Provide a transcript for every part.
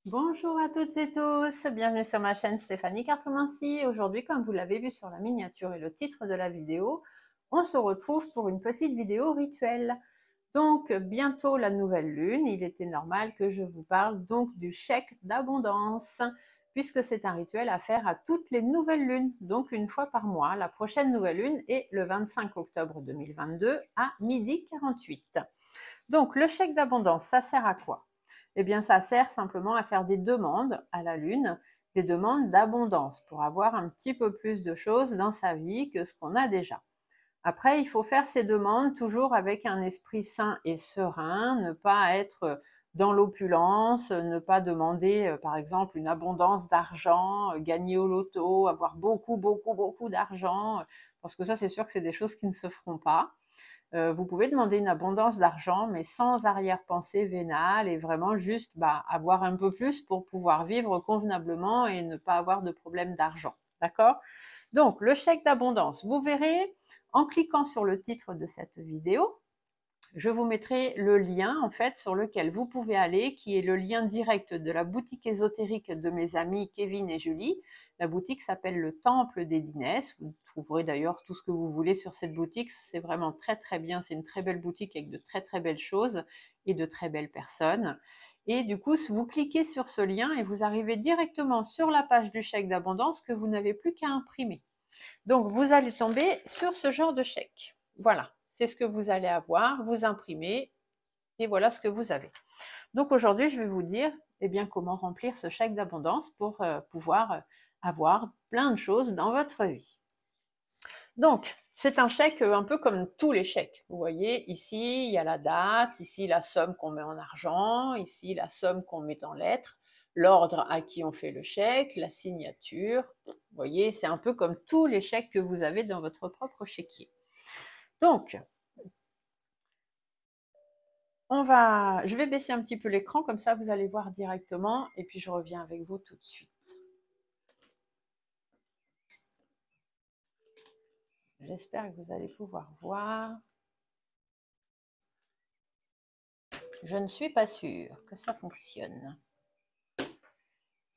Bonjour à toutes et tous, bienvenue sur ma chaîne Stéphanie Cartomancie. Aujourd'hui, comme vous l'avez vu sur la miniature et le titre de la vidéo, on se retrouve pour une petite vidéo rituelle. Donc, bientôt la nouvelle lune, il était normal que je vous parle donc du chèque d'abondance, puisque c'est un rituel à faire à toutes les nouvelles lunes, donc une fois par mois. La prochaine nouvelle lune est le 25 octobre 2022 à 12h48. Donc, le chèque d'abondance, ça sert à quoi? Eh bien, ça sert simplement à faire des demandes à la lune, des demandes d'abondance pour avoir un petit peu plus de choses dans sa vie que ce qu'on a déjà. Après, il faut faire ces demandes toujours avec un esprit sain et serein, ne pas être dans l'opulence, ne pas demander, par exemple, une abondance d'argent, gagner au loto, avoir beaucoup d'argent, parce que ça, c'est sûr que c'est des choses qui ne se feront pas. Vous pouvez demander une abondance d'argent, mais sans arrière-pensée vénale et vraiment juste avoir un peu plus pour pouvoir vivre convenablement et ne pas avoir de problème d'argent. D'accord? Donc, le chèque d'abondance, vous verrez, en cliquant sur le titre de cette vidéo, je vous mettrai le lien en fait sur lequel vous pouvez aller, qui est le lien direct de la boutique ésotérique de mes amis Kevin et Julie. La boutique s'appelle le Temple des Dinesses. Vous trouverez d'ailleurs tout ce que vous voulez sur cette boutique. C'est vraiment très bien. C'est une très belle boutique avec de très belles choses et de très belles personnes. Et du coup, vous cliquez sur ce lien et vous arrivez directement sur la page du chèque d'abondance que vous n'avez plus qu'à imprimer. Donc, vous allez tomber sur ce genre de chèque. Voilà, c'est ce que vous allez avoir, vous imprimez, et voilà ce que vous avez. Donc, aujourd'hui, je vais vous dire comment remplir ce chèque d'abondance pour pouvoir avoir plein de choses dans votre vie. Donc, c'est un chèque un peu comme tous les chèques. Vous voyez, ici, il y a la date, ici, la somme qu'on met en argent, ici, la somme qu'on met en lettres, l'ordre à qui on fait le chèque, la signature. Vous voyez, c'est un peu comme tous les chèques que vous avez dans votre propre chéquier. Donc, je vais baisser un petit peu l'écran, comme ça vous allez voir directement, et puis je reviens avec vous tout de suite. J'espère que vous allez pouvoir voir. Je ne suis pas sûre que ça fonctionne.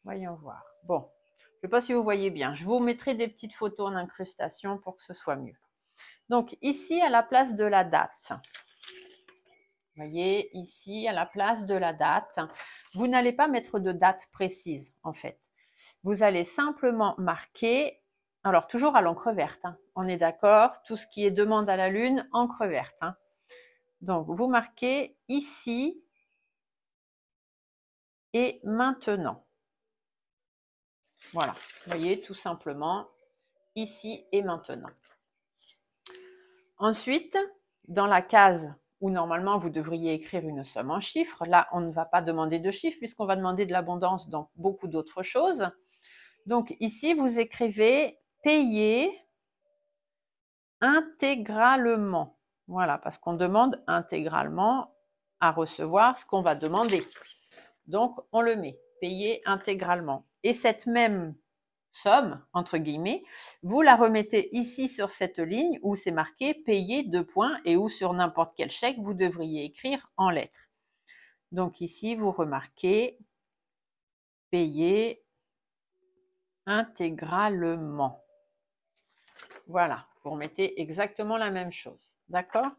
Voyons voir. Bon, je ne sais pas si vous voyez bien. Je vous mettrai des petites photos en incrustation pour que ce soit mieux. Donc ici, à la place de la date, vous voyez, ici, à la place de la date, vous n'allez pas mettre de date précise, en fait. Vous allez simplement marquer, alors toujours à l'encre verte, hein, on est d'accord, tout ce qui est demande à la lune, encre verte. Hein. Donc, vous marquez ici et maintenant. Voilà, vous voyez, tout simplement, ici et maintenant. Ensuite, dans la case où normalement vous devriez écrire une somme en chiffres, là on ne va pas demander de chiffres puisqu'on va demander de l'abondance dans beaucoup d'autres choses. Donc ici vous écrivez payer intégralement. Voilà, parce qu'on demande intégralement à recevoir ce qu'on va demander. Donc on le met, payer intégralement. Et cette même somme, entre guillemets, vous la remettez ici sur cette ligne où c'est marqué payer 2 points et où sur n'importe quel chèque, vous devriez écrire en lettres. Donc ici, vous remarquez payer intégralement. Voilà, vous remettez exactement la même chose. D'accord?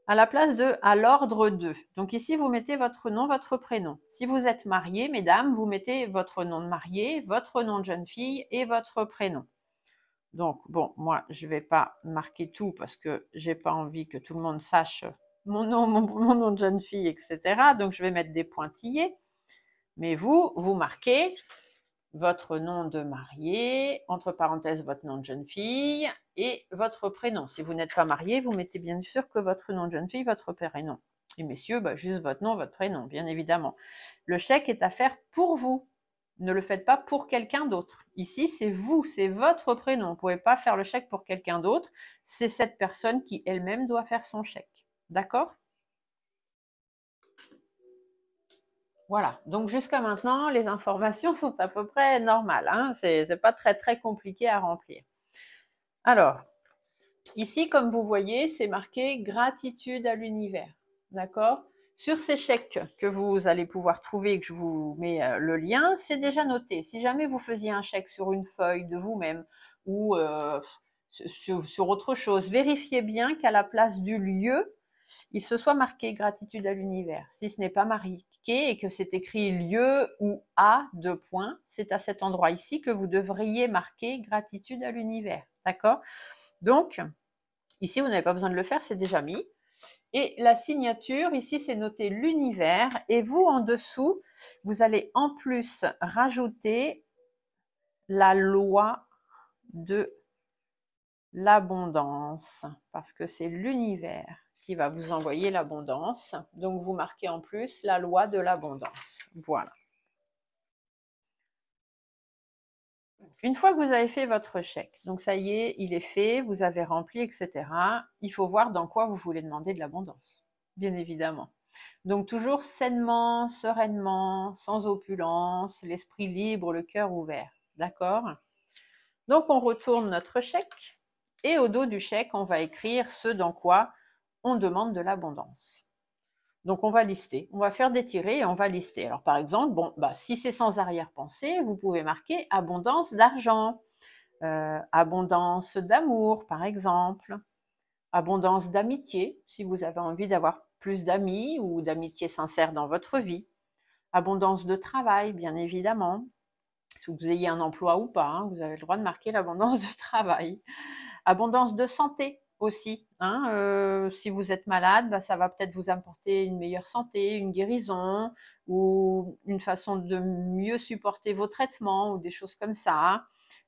À la place de à l'ordre de. Donc ici, vous mettez votre nom, votre prénom. Si vous êtes marié, mesdames, vous mettez votre nom de mariée, votre nom de jeune fille et votre prénom. Donc, bon, moi, je ne vais pas marquer tout parce que je n'ai pas envie que tout le monde sache mon nom de jeune fille, etc. Donc, je vais mettre des pointillés. Mais vous marquez votre nom de mariée, entre parenthèses, votre nom de jeune fille et votre prénom. Si vous n'êtes pas marié, vous mettez bien sûr que votre nom de jeune fille, votre prénom. Et messieurs, juste votre nom, votre prénom, bien évidemment. Le chèque est à faire pour vous. Ne le faites pas pour quelqu'un d'autre. Ici, c'est vous, c'est votre prénom. Vous ne pouvez pas faire le chèque pour quelqu'un d'autre. C'est cette personne qui elle-même doit faire son chèque. D'accord ? Voilà, donc jusqu'à maintenant, les informations sont à peu près normales. Hein, c'est pas très compliqué à remplir. Alors, ici, comme vous voyez, c'est marqué « Gratitude à l'univers ». D'accord? Sur ces chèques que vous allez pouvoir trouver et que je vous mets le lien, c'est déjà noté. Si jamais vous faisiez un chèque sur une feuille de vous-même ou sur autre chose, vérifiez bien qu'à la place du lieu, il se soit marqué gratitude à l'univers. Si ce n'est pas marqué et que c'est écrit lieu ou à 2 points, c'est à cet endroit ici que vous devriez marquer gratitude à l'univers. D'accord? Donc, ici, vous n'avez pas besoin de le faire, c'est déjà mis. Et la signature, ici, c'est noté l'univers. Et vous, en dessous, vous allez en plus rajouter la loi de l'abondance, parce que c'est l'univers qui va vous envoyer l'abondance. Donc, vous marquez en plus la loi de l'abondance. Voilà. Une fois que vous avez fait votre chèque, donc ça y est, il est fait, vous avez rempli, etc. Il faut voir dans quoi vous voulez demander de l'abondance, bien évidemment. Donc toujours sainement, sereinement, sans opulence, l'esprit libre, le cœur ouvert. D'accord? Donc on retourne notre chèque et au dos du chèque, on va écrire ce dans quoi on demande de l'abondance. Donc on va lister, on va faire des tirets et on va lister. Alors par exemple, bon, si c'est sans arrière-pensée, vous pouvez marquer abondance d'argent, abondance d'amour par exemple, abondance d'amitié, si vous avez envie d'avoir plus d'amis ou d'amitié sincère dans votre vie, abondance de travail bien évidemment, si vous ayez un emploi ou pas, hein, vous avez le droit de marquer l'abondance de travail, abondance de santé aussi, hein, si vous êtes malade, ça va peut-être vous apporter une meilleure santé, une guérison ou une façon de mieux supporter vos traitements ou des choses comme ça.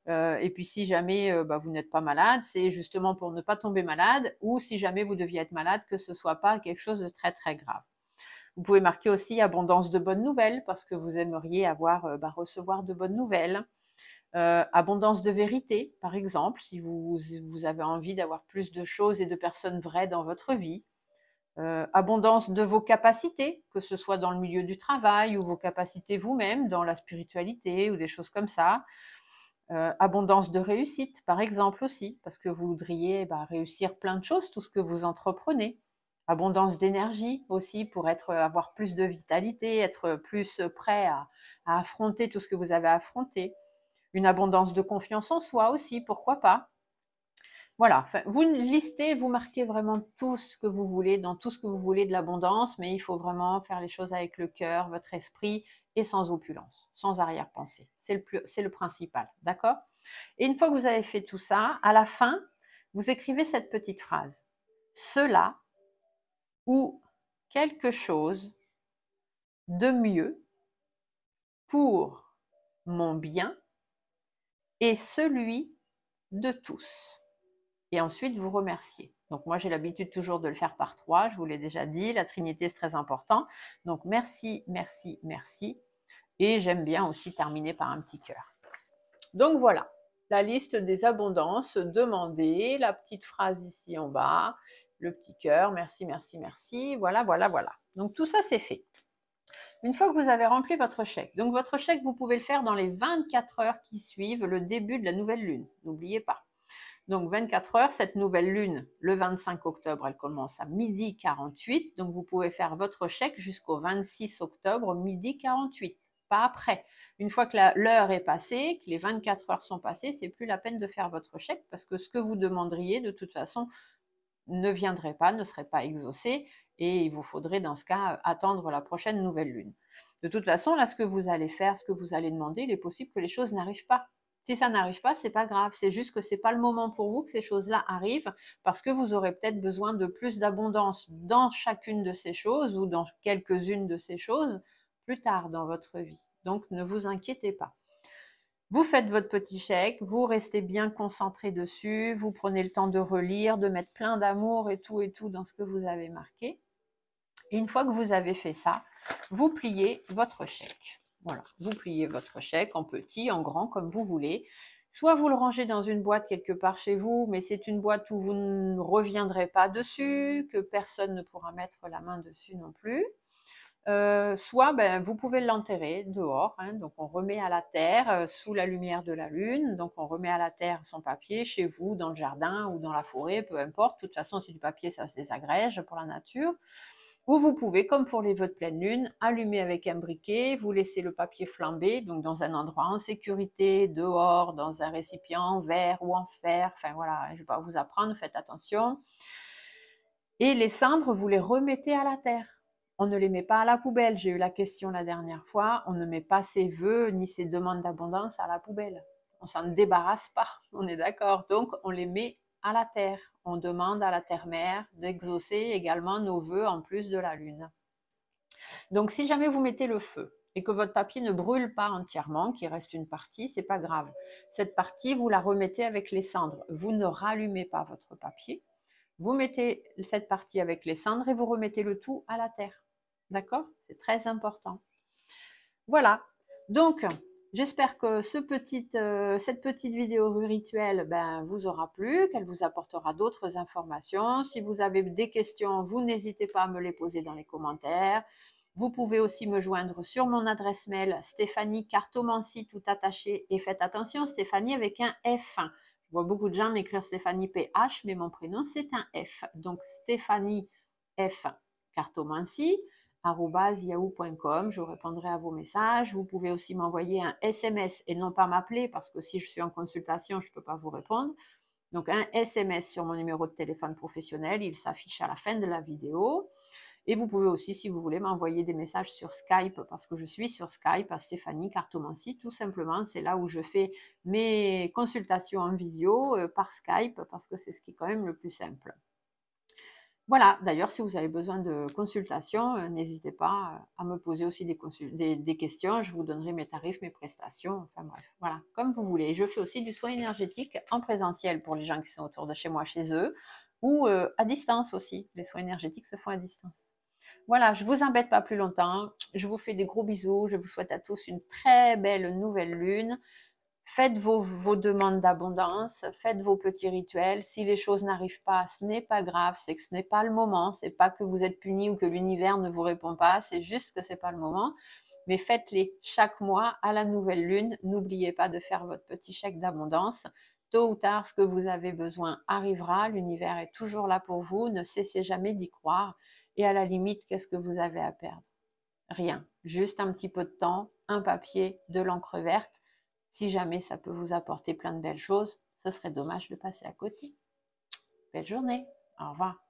Et puis si jamais vous n'êtes pas malade, c'est justement pour ne pas tomber malade, ou si jamais vous deviez être malade, que ce soit pas quelque chose de très très grave. Vous pouvez marquer aussi abondance de bonnes nouvelles, parce que vous aimeriez recevoir de bonnes nouvelles. Abondance de vérité, par exemple, si vous avez envie d'avoir plus de choses et de personnes vraies dans votre vie. Abondance de vos capacités, que ce soit dans le milieu du travail ou vos capacités vous-même, dans la spiritualité ou des choses comme ça. Abondance de réussite, par exemple aussi, parce que vous voudriez réussir plein de choses, tout ce que vous entreprenez. Abondance d'énergie aussi, pour avoir plus de vitalité, être plus prêt à affronter tout ce que vous avez à affronter. Une abondance de confiance en soi aussi, pourquoi pas. Voilà, vous listez, vous marquez vraiment tout ce que vous voulez, dans tout ce que vous voulez de l'abondance, mais il faut vraiment faire les choses avec le cœur, votre esprit, et sans opulence, sans arrière-pensée. C'est le principal, d'accord? Et une fois que vous avez fait tout ça, à la fin, vous écrivez cette petite phrase. Cela ou quelque chose de mieux pour mon bien et celui de tous. Et ensuite, vous remerciez. Donc moi, j'ai l'habitude toujours de le faire par 3, je vous l'ai déjà dit, la Trinité, c'est très important. Donc merci, merci, merci. Et j'aime bien aussi terminer par un petit cœur. Donc voilà, la liste des abondances demandées, la petite phrase ici en bas, le petit cœur, merci, merci, merci, voilà, voilà, voilà. Donc tout ça, c'est fait. Une fois que vous avez rempli votre chèque, donc votre chèque, vous pouvez le faire dans les 24 heures qui suivent le début de la nouvelle lune, n'oubliez pas. Donc 24 heures, cette nouvelle lune, le 25 octobre, elle commence à midi 48, donc vous pouvez faire votre chèque jusqu'au 26 octobre, midi 48, pas après. Une fois que l'heure est passée, que les 24 heures sont passées, c'est plus la peine de faire votre chèque, parce que ce que vous demanderiez, de toute façon, ne viendrait pas, ne serait pas exaucé, et il vous faudrait dans ce cas attendre la prochaine nouvelle lune. De toute façon, là, ce que vous allez faire, ce que vous allez demander, il est possible que les choses n'arrivent pas. Si ça n'arrive pas, c'est pas grave. C'est juste que c'est pas le moment pour vous que ces choses-là arrivent, parce que vous aurez peut-être besoin de plus d'abondance dans chacune de ces choses ou dans quelques-unes de ces choses plus tard dans votre vie. Donc, ne vous inquiétez pas. Vous faites votre petit chèque, vous restez bien concentré dessus, vous prenez le temps de relire, de mettre plein d'amour et tout dans ce que vous avez marqué. Et une fois que vous avez fait ça, vous pliez votre chèque. Voilà, vous pliez votre chèque en petit, en grand, comme vous voulez. Soit vous le rangez dans une boîte quelque part chez vous, mais c'est une boîte où vous ne reviendrez pas dessus, que personne ne pourra mettre la main dessus non plus. Soit vous pouvez l'enterrer dehors, hein, donc on remet à la terre sous la lumière de la lune, donc on remet à la terre son papier chez vous, dans le jardin ou dans la forêt, peu importe. De toute façon, c'est du papier, ça se désagrège pour la nature. Ou vous pouvez, comme pour les vœux de pleine lune, allumer avec un briquet, vous laissez le papier flamber, donc dans un endroit en sécurité, dehors, dans un récipient en verre ou en fer, enfin voilà, je ne vais pas vous apprendre, faites attention. Et les cendres, vous les remettez à la terre. On ne les met pas à la poubelle. J'ai eu la question la dernière fois. On ne met pas ses vœux ni ses demandes d'abondance à la poubelle. On s'en débarrasse pas. On est d'accord. Donc, on les met à la terre. On demande à la terre-mère d'exaucer également nos vœux en plus de la lune. Donc, si jamais vous mettez le feu et que votre papier ne brûle pas entièrement, qu'il reste une partie, c'est pas grave. Cette partie, vous la remettez avec les cendres. Vous ne rallumez pas votre papier. Vous mettez cette partie avec les cendres et vous remettez le tout à la terre. D'accord? C'est très important. Voilà. Donc, j'espère que cette petite vidéo rituelle vous aura plu, qu'elle vous apportera d'autres informations. Si vous avez des questions, vous n'hésitez pas à me les poser dans les commentaires. Vous pouvez aussi me joindre sur mon adresse mail Stéphanie Cartomancy tout attaché. Et faites attention, Stéphanie avec un F. Je vois beaucoup de gens m'écrire Stéphanie PH, mais mon prénom c'est un F. Donc Stéphanie F Cartomancy @yahoo.com, je répondrai à vos messages. Vous pouvez aussi m'envoyer un SMS et non pas m'appeler parce que si je suis en consultation, je ne peux pas vous répondre. Donc un SMS sur mon numéro de téléphone professionnel, il s'affiche à la fin de la vidéo. Et vous pouvez aussi, si vous voulez, m'envoyer des messages sur Skype parce que je suis sur Skype à Stéphanie Cartomancy, tout simplement. C'est là où je fais mes consultations en visio par Skype parce que c'est ce qui est quand même le plus simple. Voilà, d'ailleurs, si vous avez besoin de consultation, n'hésitez pas à me poser aussi des questions. Je vous donnerai mes tarifs, mes prestations, enfin bref, voilà, comme vous voulez. Je fais aussi du soin énergétique en présentiel pour les gens qui sont autour de chez moi, chez eux, ou à distance aussi. Les soins énergétiques se font à distance. Voilà, je ne vous embête pas plus longtemps. Je vous fais des gros bisous. Je vous souhaite à tous une très belle nouvelle lune. Faites vos demandes d'abondance, faites vos petits rituels. Si les choses n'arrivent pas, ce n'est pas grave, c'est que ce n'est pas le moment. C'est pas que vous êtes puni ou que l'univers ne vous répond pas, c'est juste que c'est pas le moment. Mais faites-les chaque mois à la nouvelle lune. N'oubliez pas de faire votre petit chèque d'abondance. Tôt ou tard, ce que vous avez besoin arrivera. L'univers est toujours là pour vous. Ne cessez jamais d'y croire. Et à la limite, qu'est-ce que vous avez à perdre? Rien. Juste un petit peu de temps, un papier, de l'encre verte. Si jamais ça peut vous apporter plein de belles choses, ce serait dommage de passer à côté. Belle journée. Au revoir.